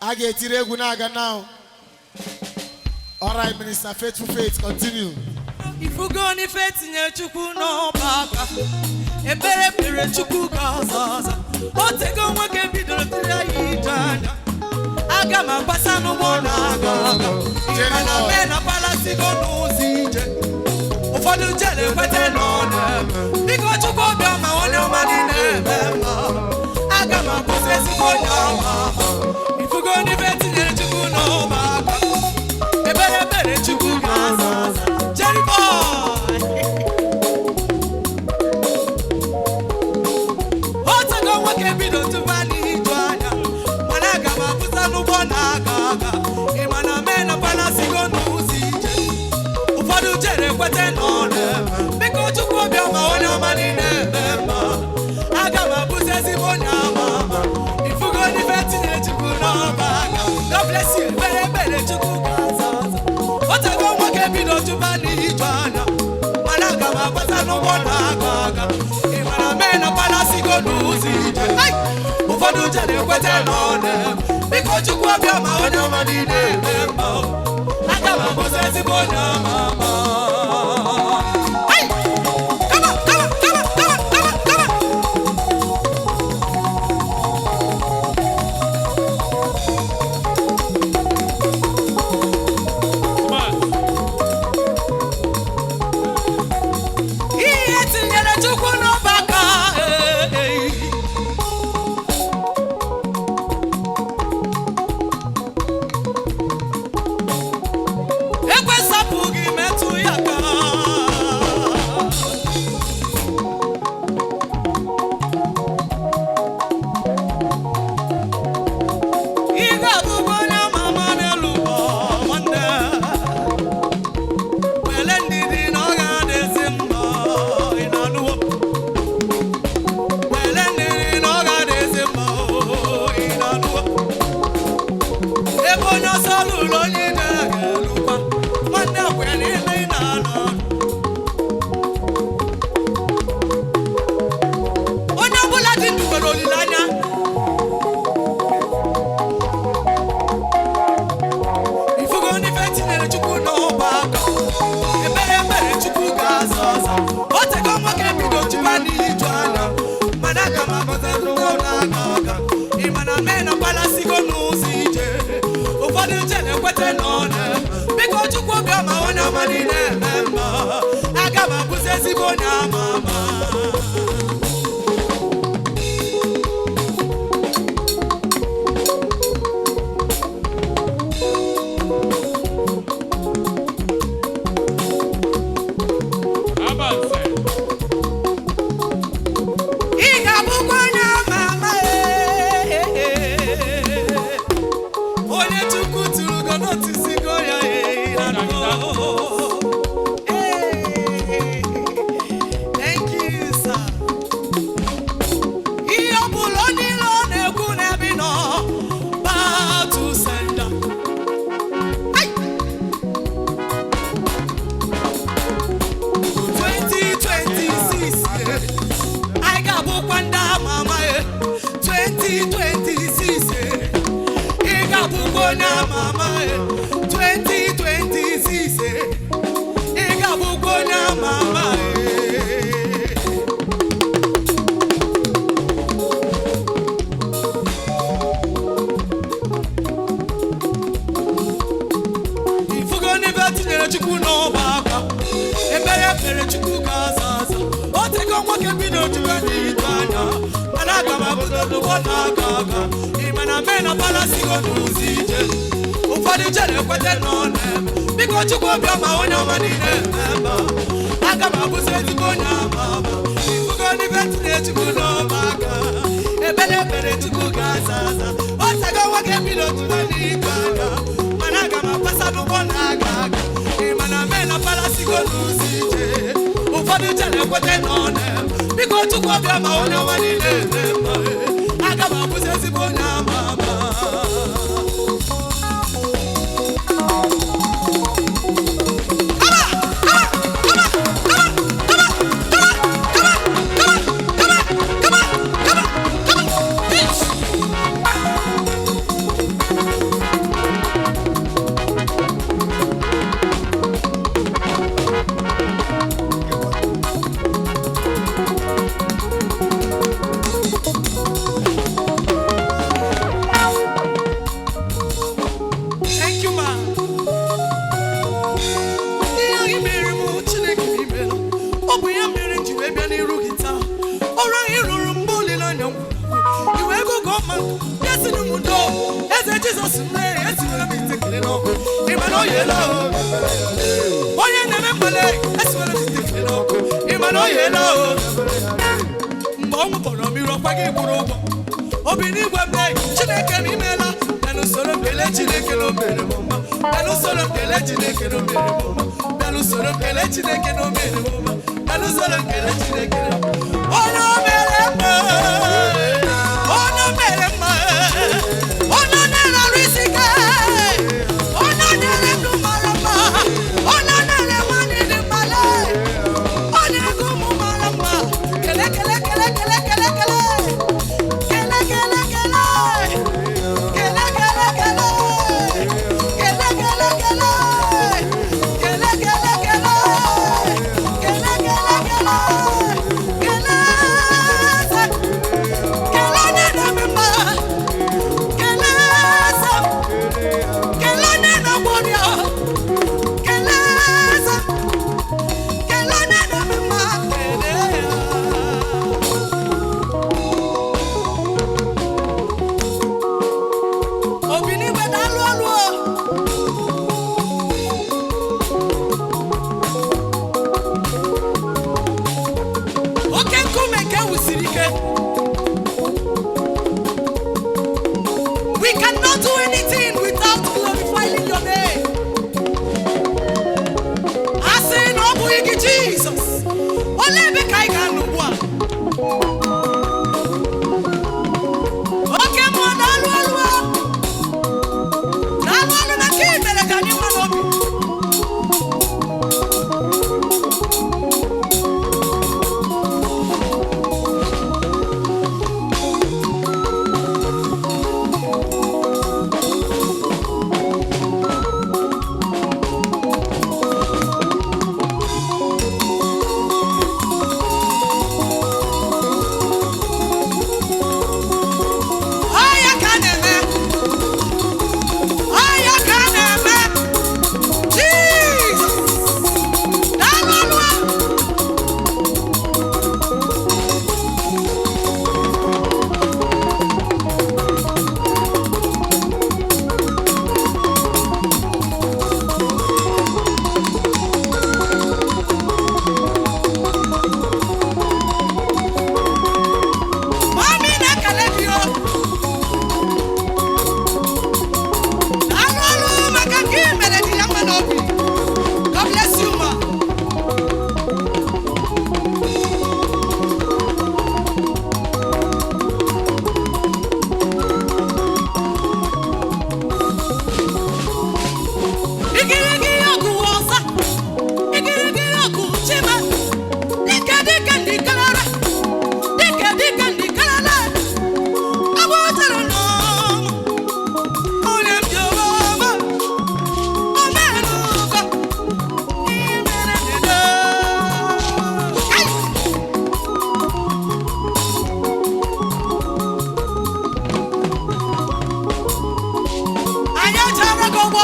I get it now. All right, Minister, faithful faith, continue. If you go on Ife Etinyere Chukwu no baka, Ife Chukwu kazaza. O tego mwake bidoro tira yijana. Aga mapasa no bona aga. Imana mena pala sigo nuzije. Ufadu jele kwete none. Biko Chukwu biama one umanine bema. Aga mapuse sigo nyama. If you go on Ife Etinyere Chukwu no baka, Ife Chukwu kazaza. Jerry boy, Ota go wake bido to vani jwana. Managa mapusa nubona gaga. Imana mena pala sigo nuzije. Ufadu jere kwete none. Biko Chukwu biama wana manine bema. Aga mapuse zibonya mama. Ifugo ni Etinyere Chukwu no baga. God bless you, bere Chukwu kazaza. Ota go wake bido to vani jwana. Managa mapasa nubona gaga. Imana mena pala sigo nuzije. Ufadu jere kwete none. Biko Chukwu biama wana manine bema. Aga mapuse zibonya mama. Biko Chukwu biama wana manine bema. Aga mapuse zibonya mama. Mama 2026 Ega bugonya mama Ifugo ni Etinyere Chukwu no baka Ebere Chukwu kazaza Otego mwake bido chukwu jwana Managa mabuzo nubona gaga Imana mena pala sigo nuzije Ufadu jere kwete none. Biko Chukwu biama wana manine bema. Aga mapuse zibonya mama. Ifugo ni Etinyere Chukwu no baka. Ebere Chukwu kazaza. Otego wake bido tubani gaga. Managa mapasa nubona gaga. Imana mena pala sigo nuzije. Ufadu jere kwete none. Biko Chukwu biama wana manine bema. Aga mapuse zibonya mama. yelo. Onye neme male, eswele tikelo. Imano yelo. Mbongo poro miro kwagi burobo. Obini webe, Chineke mi mela. Belu solo bele Chineke no mere mama. Belu solo bele Chineke no mere mama. Belu solo bele Chineke no mere mama. Belu solo bele Chineke no. Ono mere ma. Ono mere ma. Ono nela risika. Ono nela numarama. Ono nela wani de male. Ono gumu marama. Kele kele kele kele kele kele. Kele kele kele. Kele kele kele. Kele kele kele. Kele kele kele. Kele kele kele. Kele sa. Kele nena mema. Kele sa. Kele nena monia. Kele sa. Kele nena mema. Kele ya. Obini we da lu alu o. Oke nkume nke wusiri ike. We cannot do anything without glorifying your name. I say no buigi Jesus. Ole be kai ga nu bua. Oke mo da lu alu o. Na lu na ki mere ka ni ma no bi. Aya kaneme. Aya kaneme. Jesus. Na lu alu o. Mami na kale bio. Na lu alu maka ki mere di yama no bi. God bless you ma. Igirigi yoku wosa. Igirigi yoku chima. Dika dika dikalala. Dika dika dikalala. Abo tero no. Ole mjoma. Omeruka. Imene nida. Ay. Aya chara gobo.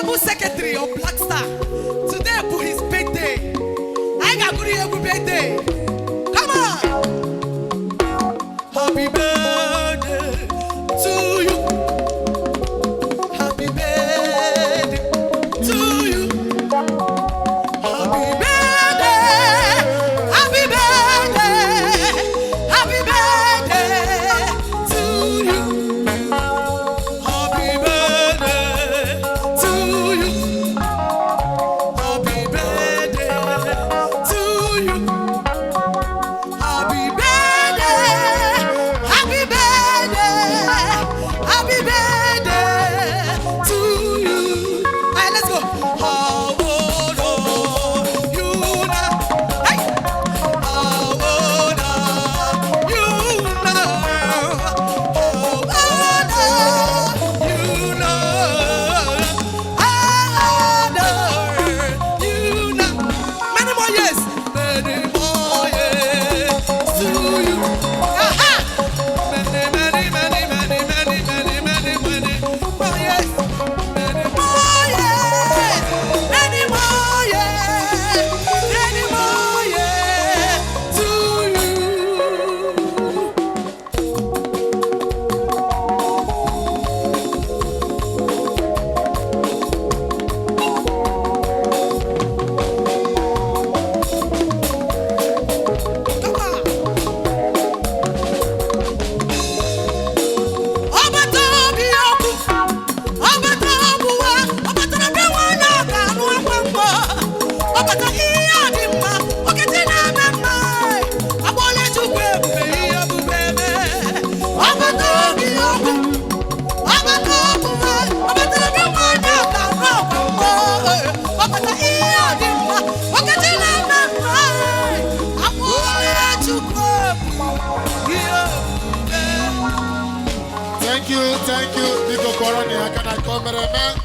able secretary of Black Star. Today for his birthday. I got good every birthday. Come on. Happy birthday to you. Happy birthday to you. Happy birthday. Happy birthday. Happy birthday to you. Happy birthday to you. Happy birthday to you. Happy birthday. Happy birthday. Happy birthday to you. All right, let's go. How old are you now? Hey. How old are you now? How old are you now? How old are you now? Many more years. Many more years to you. Aha! Many, many, many, many, many, many, many, many more years. Many more years. Many more years. Many more years to you. Come on. Ọbata obi ọkụ, ọbata ọbụwa, ọbata na be nwanyị aka anụ akwa mgbọ. Ọbata ihe ọ dị mma, okete na-eme mma. Agbọọla Chukwu ebube ihe ebube eme. Ọbata obi ọkụ, ọbata ọbụwa, ọbata na be nwanyị aka anụ akwa mgbọ. Ọbata ihe ọ dị mma, okete na-eme mma. Agbọọla Chukwu ebube ihe ebube. Thank you. Biko Koroni, I can come, man.